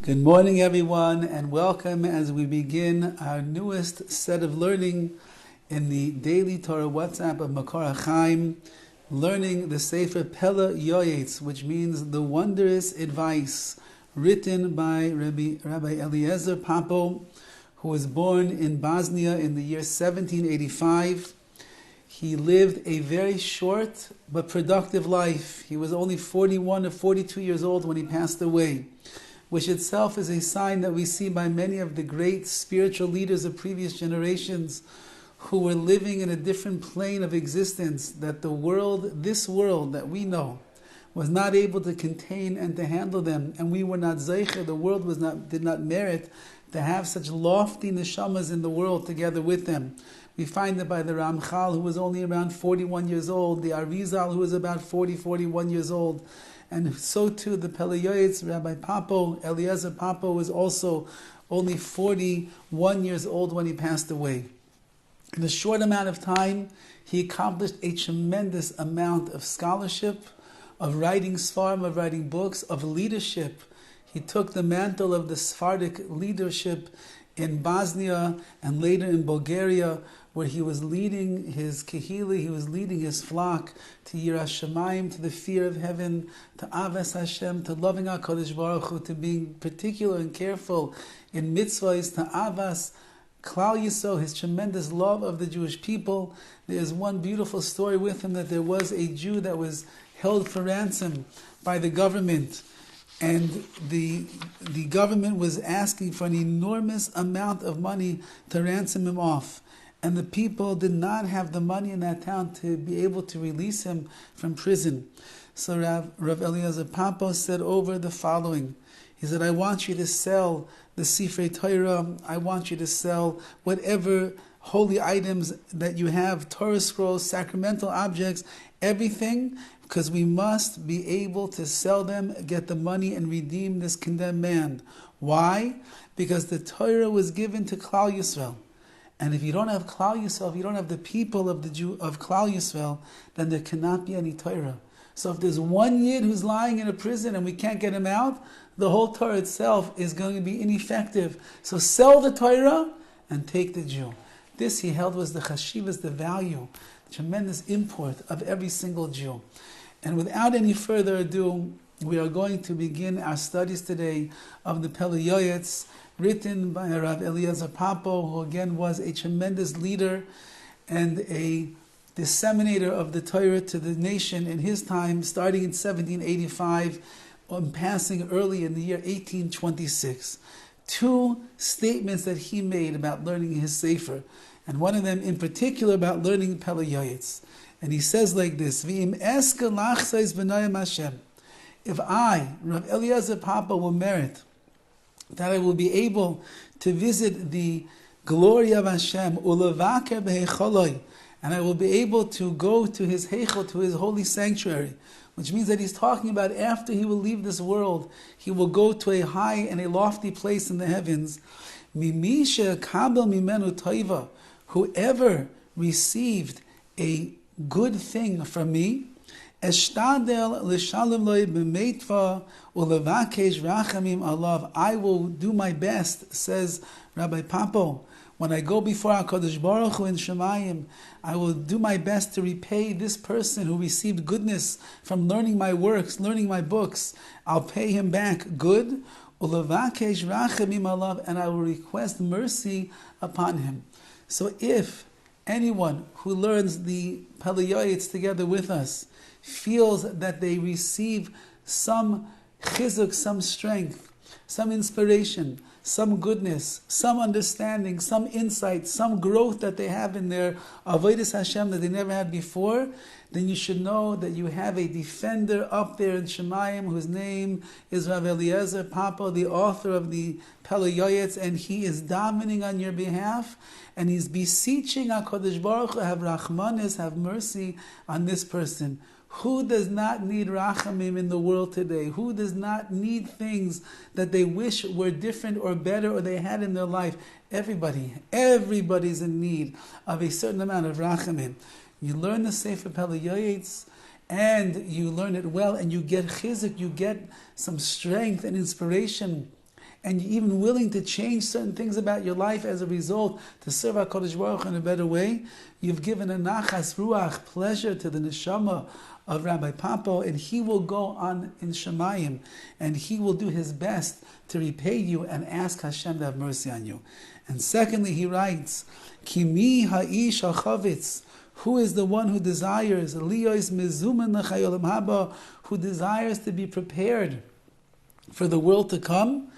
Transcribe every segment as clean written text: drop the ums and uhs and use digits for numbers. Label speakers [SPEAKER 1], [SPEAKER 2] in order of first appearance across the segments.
[SPEAKER 1] Good morning, everyone, and welcome as we begin our newest set of learning in the daily Torah WhatsApp of Makor HaChaim, learning the Sefer PELE YOETZ, which means the wondrous advice, written by Rabbi Eliezer Papo, who was born in Bosnia in the year 1785. He lived a very short but productive life. He was only 41 or 42 years old when he passed away, which itself is a sign that we see by many of the great spiritual leaders of previous generations who were living in a different plane of existence, that the world, this world that we know, was not able to contain and to handle them, and we were not zeicher, the world did not merit to have such lofty neshamas in the world together with them. We find that by the Ramchal, who was only around 41 years old, the Arizal, who was about 41 years old, and so too the PELE YOETZ, Rabbi Papo, Eliezer Papo, was also only 41 years old when he passed away. In a short amount of time, he accomplished a tremendous amount of scholarship, of writing svarim, of writing books, of leadership. He took the mantle of the Sephardic leadership in Bosnia and later in Bulgaria, where he was leading his kehila, he was leading his flock to Yiras Shamayim, to the fear of heaven, to Avas Hashem, to loving HaKadosh Baruch Hu, to being particular and careful in mitzvahs, to Avas Klal Yisrael, his tremendous love of the Jewish people. There's one beautiful story with him that there was a Jew that was held for ransom by the government, and the government was asking for an enormous amount of money to ransom him off. And the people did not have the money in that town to be able to release him from prison. So Rav Eliezer Papo said over the following. He said, I want you to sell the Sefer Torah. I want you to sell whatever holy items that you have, Torah scrolls, sacramental objects, everything, because we must be able to sell them, get the money, and redeem this condemned man. Why? Because the Torah was given to Klal Yisrael. And if you don't have Klal Yisrael, if you don't have the people of Klal Yisrael, then there cannot be any Torah. So if there's one Yid who's lying in a prison and we can't get him out, the whole Torah itself is going to be ineffective. So sell the Torah and take the Jew. This he held was the chashivas, the value, the tremendous import of every single Jew. And without any further ado, we are going to begin our studies today of the PELE YOETZ, written by Rabbi Eliezer Papo, who again was a tremendous leader and a disseminator of the Torah to the nation in his time, starting in 1785, and passing early in the year 1826. Two statements that he made about learning his Sefer, and one of them in particular about learning PELE YOETZ. And he says like this, V'im eska lachsais b'nayim Hashem. If I, Rabbi Eliezer Papo, will merit that I will be able to visit the glory of Hashem, ulevaker b'hecholoi, and I will be able to go to his heichel, to his holy sanctuary, which means that he's talking about after he will leave this world, he will go to a high and a lofty place in the heavens. Mimisha kabel mimenu toiva, whoever received a good thing from me, Eshtadel l'shalom loy b'meitva ulevakesh rachamim alav. I will do my best, says Rabbi Papo. When I go before HaKadosh Baruch Hu in Shemayim, I will do my best to repay this person who received goodness from learning my works, learning my books. I'll pay him back good. Ulevakesh rachamim alav, and I will request mercy upon him. So if anyone who learns the PELE YOETZ together with us feels that they receive some chizuk, some strength, some inspiration, some goodness, some understanding, some insight, some growth that they have in their avodas Hashem that they never had before, then you should know that you have a defender up there in Shemayim whose name is Rabbi Eliezer Papo, the author of the PELE YOETZ, and he is davening on your behalf, and he's beseeching HaKadosh Baruch Hu, have rachmanis, have mercy on this person. Who does not need rachamim in the world today? Who does not need things that they wish were different or better or they had in their life? Everybody's in need of a certain amount of rachamim. You learn the Sefer PELE YOETZ, and you learn it well, and you get chizuk, you get some strength and inspiration and you're even willing to change certain things about your life as a result to serve HaKadosh Baruch Hu in a better way, you've given a nachas ruach, pleasure to the neshama of Rabbi Papo, and he will go on in Shemayim, and he will do his best to repay you and ask Hashem to have mercy on you. And secondly, he writes, Kimi ha'ish Horowitz, who is the one who desires, Liyos mezuman l'chayolam haba, who desires to be prepared for the world to come,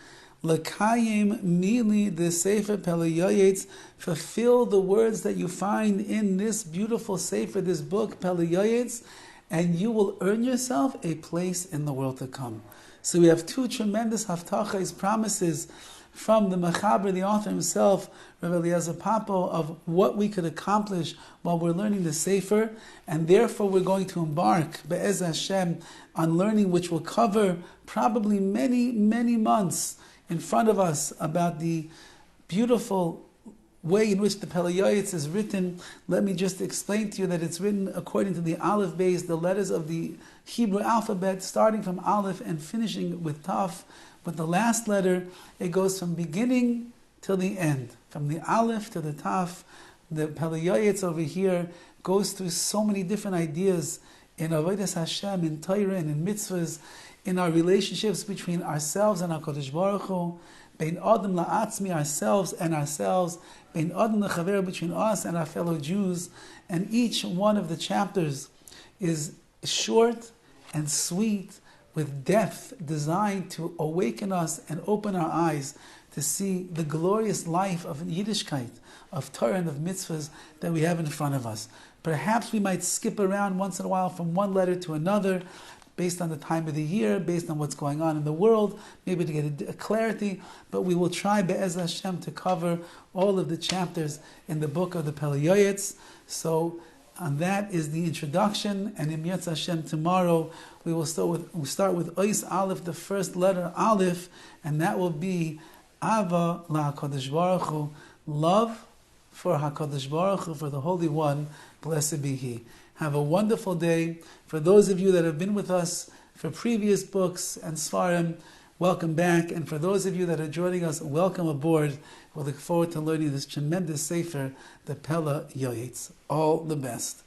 [SPEAKER 1] L'kayim mili the Sefer PELE YOETZ, fulfill the words that you find in this beautiful Sefer, this book, PELE YOETZ, and you will earn yourself a place in the world to come. So we have two tremendous haftachas, promises from the Mechaber, the author himself, Rabbi Eliezer Papo, of what we could accomplish while we're learning the Sefer, and therefore we're going to embark, Be'ez Hashem, on learning which will cover probably many, many months in front of us about the beautiful way in which the PELE YOETZ is written. Let me just explain to you that it's written according to the Aleph base, the letters of the Hebrew alphabet, starting from Aleph and finishing with Taf. With the last letter, it goes from beginning till the end, from the Aleph to the Taf. The PELE YOETZ over here goes through so many different ideas in Avodas Hashem, in Torah and in mitzvahs, in our relationships between ourselves and HaKadosh Baruch Hu, Bein Adam la'atzmi, ourselves and ourselves, Bein Adam l'chaver, between us and our fellow Jews. And each one of the chapters is short and sweet, with depth, designed to awaken us and open our eyes to see the glorious life of Yiddishkeit, of Torah and of mitzvahs that we have in front of us. Perhaps we might skip around once in a while from one letter to another, based on the time of the year, based on what's going on in the world, maybe to get a clarity, but we will try, Be'ez Hashem, to cover all of the chapters in the book of the PELE YOETZ. So, and that is the introduction, and in Yetz Hashem tomorrow, we will start with Ois Aleph, the first letter, Aleph, and that will be Ava LaHaKadosh Baruch Hu, love for HaKadosh Baruch Hu, for the Holy One, blessed be He. Have a wonderful day. For those of you that have been with us for previous books and Svarim, welcome back. And for those of you that are joining us, welcome aboard. We look forward to learning this tremendous Sefer, the PELE YOETZ. All the best.